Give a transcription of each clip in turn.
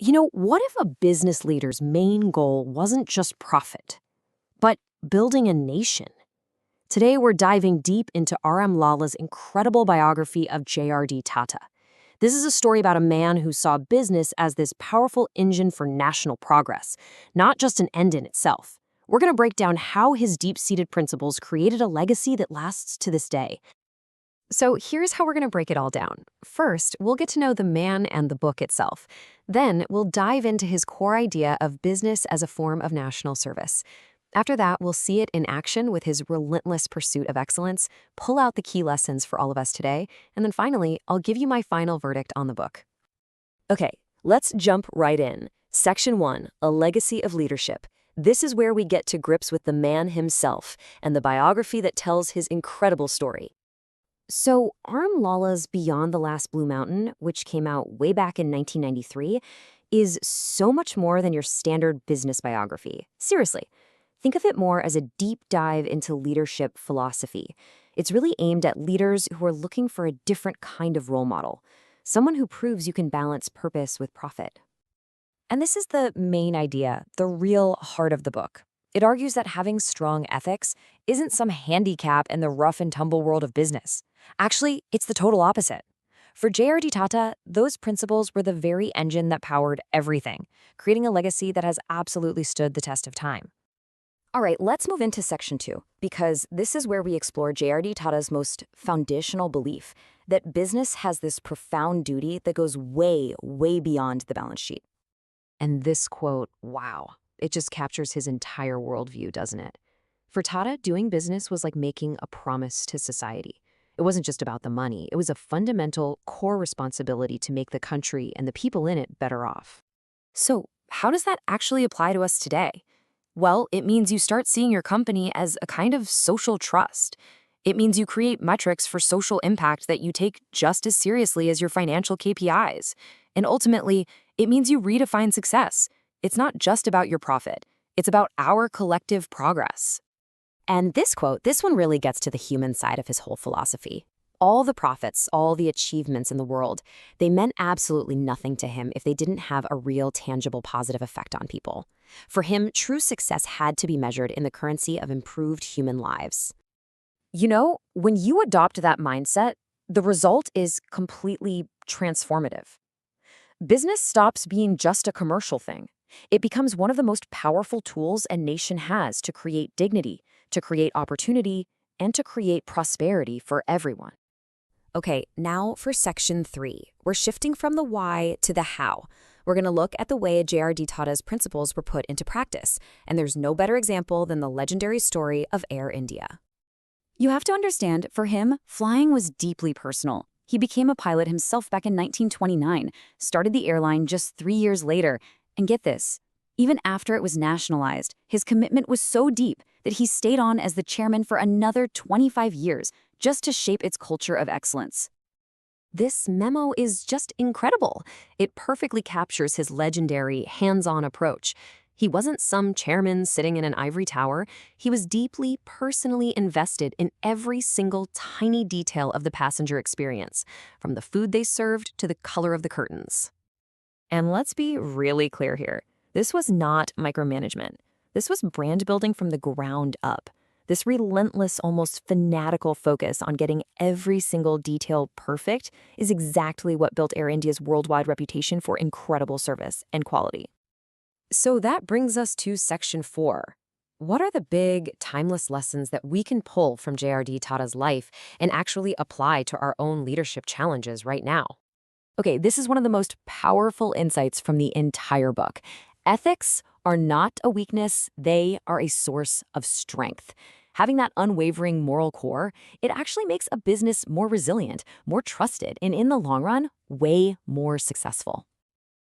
What if a business leader's main goal wasn't just profit, but building a nation? Today, we're diving deep into R.M. Lala's incredible biography of J.R.D. Tata. This is a story about a man who saw business as this powerful engine for national progress, not just an end in itself. We're going to break down how his deep-seated principles created a legacy that lasts to this day. So here's how we're going to break it all down. First, we'll get to know the man and the book itself. Then, we'll dive into his core idea of business as a form of national service. After that, we'll see it in action with his relentless pursuit of excellence, pull out the key lessons for all of us today, and then finally, I'll give you my final verdict on the book. Okay, let's jump right in. Section 1, A Legacy of Leadership. This is where we get to grips with the man himself and the biography that tells his incredible story. So, R.M. Lala's Beyond the Last Blue Mountain, which came out way back in 1993, is so much more than your standard business biography. Seriously. Think of it more as a deep dive into leadership philosophy. It's really aimed at leaders who are looking for a different kind of role model, someone who proves you can balance purpose with profit. And this is the main idea, the real heart of the book. It argues that having strong ethics isn't some handicap in the rough and tumble world of business. Actually, it's the total opposite. For J.R.D. Tata, those principles were the very engine that powered everything, creating a legacy that has absolutely stood the test of time. All right, let's move into Section 2, because this is where we explore J.R.D. Tata's most foundational belief that business has this profound duty that goes way, way beyond the balance sheet. And this quote, wow, it just captures his entire worldview, doesn't it? For Tata, doing business was like making a promise to society. It wasn't just about the money. It was a fundamental, core responsibility to make the country and the people in it better off. So, how does that actually apply to us today? Well, it means you start seeing your company as a kind of social trust. It means you create metrics for social impact that you take just as seriously as your financial KPIs. And ultimately, it means you redefine success. It's not just about your profit. It's about our collective progress. And this quote, this one really gets to the human side of his whole philosophy. All the profits, all the achievements in the world, they meant absolutely nothing to him if they didn't have a real, tangible, positive effect on people. For him, true success had to be measured in the currency of improved human lives. When you adopt that mindset, the result is completely transformative. Business stops being just a commercial thing. It becomes one of the most powerful tools a nation has to create dignity, to create opportunity, and to create prosperity for everyone. Okay, now for Section 3. We're shifting from the why to the how. We're going to look at the way J.R.D. Tata's principles were put into practice, and there's no better example than the legendary story of Air India. You have to understand, for him, flying was deeply personal. He became a pilot himself back in 1929, started the airline just 3 years later, and get this, even after it was nationalized, his commitment was so deep that he stayed on as the chairman for another 25 years just to shape its culture of excellence. This memo is just incredible. It perfectly captures his legendary hands-on approach. He wasn't some chairman sitting in an ivory tower. He was deeply, personally invested in every single tiny detail of the passenger experience, from the food they served to the color of the curtains. And let's be really clear here. This was not micromanagement. This was brand building from the ground up. This relentless, almost fanatical focus on getting every single detail perfect is exactly what built Air India's worldwide reputation for incredible service and quality. So that brings us to Section 4. What are the big, timeless lessons that we can pull from J.R.D. Tata's life and actually apply to our own leadership challenges right now? Okay, this is one of the most powerful insights from the entire book. Ethics are not a weakness, they are a source of strength. Having that unwavering moral core, it actually makes a business more resilient, more trusted, and in the long run, way more successful.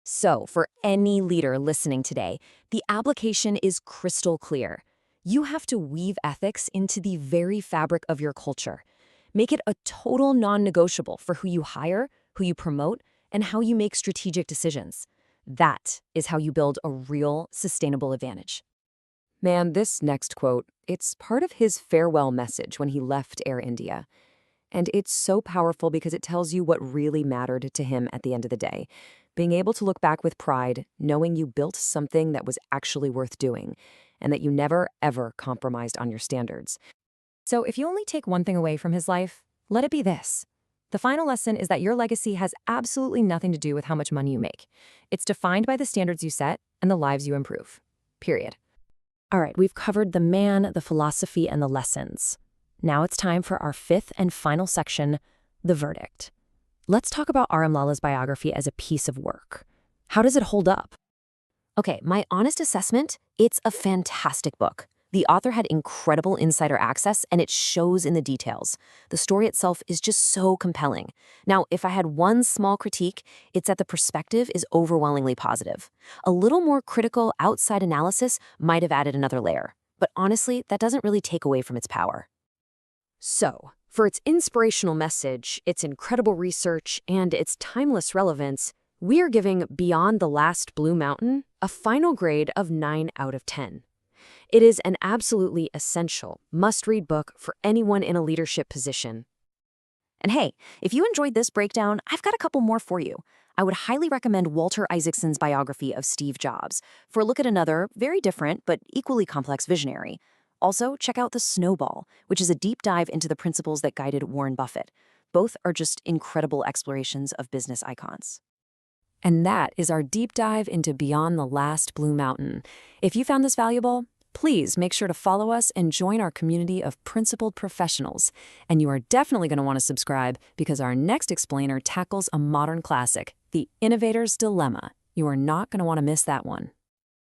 So, for any leader listening today, the application is crystal clear. You have to weave ethics into the very fabric of your culture. Make it a total non-negotiable for who you hire, who you promote, and how you make strategic decisions. That is how you build a real, sustainable advantage. Man, this next quote, it's part of his farewell message when he left Air India. And it's so powerful because it tells you what really mattered to him at the end of the day. being able to look back with pride, knowing you built something that was actually worth doing, and that you never, ever compromised on your standards. So if you only take one thing away from his life, let it be this. The final lesson is that your legacy has absolutely nothing to do with how much money you make. It's defined by the standards you set and the lives you improve. Period. All right, we've covered the man, the philosophy, and the lessons. Now it's time for our fifth and final section, the verdict. Let's talk about R.M. Lala's biography as a piece of work. How does it hold up? Okay, my honest assessment, it's a fantastic book. The author had incredible insider access, and it shows in the details. The story itself is just so compelling. Now, if I had one small critique, it's that the perspective is overwhelmingly positive. A little more critical outside analysis might have added another layer. But honestly, that doesn't really take away from its power. So, for its inspirational message, its incredible research, and its timeless relevance, we are giving Beyond the Last Blue Mountain a final grade of 9 out of 10. It is an absolutely essential, must-read book for anyone in a leadership position. And hey, if you enjoyed this breakdown, I've got a couple more for you. I would highly recommend Walter Isaacson's biography of Steve Jobs for a look at another, very different but equally complex visionary. Also, check out The Snowball, which is a deep dive into the principles that guided Warren Buffett. Both are just incredible explorations of business icons. And that is our deep dive into Beyond the Last Blue Mountain. If you found this valuable, please make sure to follow us and join our community of principled professionals. And you are definitely going to want to subscribe because our next explainer tackles a modern classic, The Innovator's Dilemma. You are not going to want to miss that one.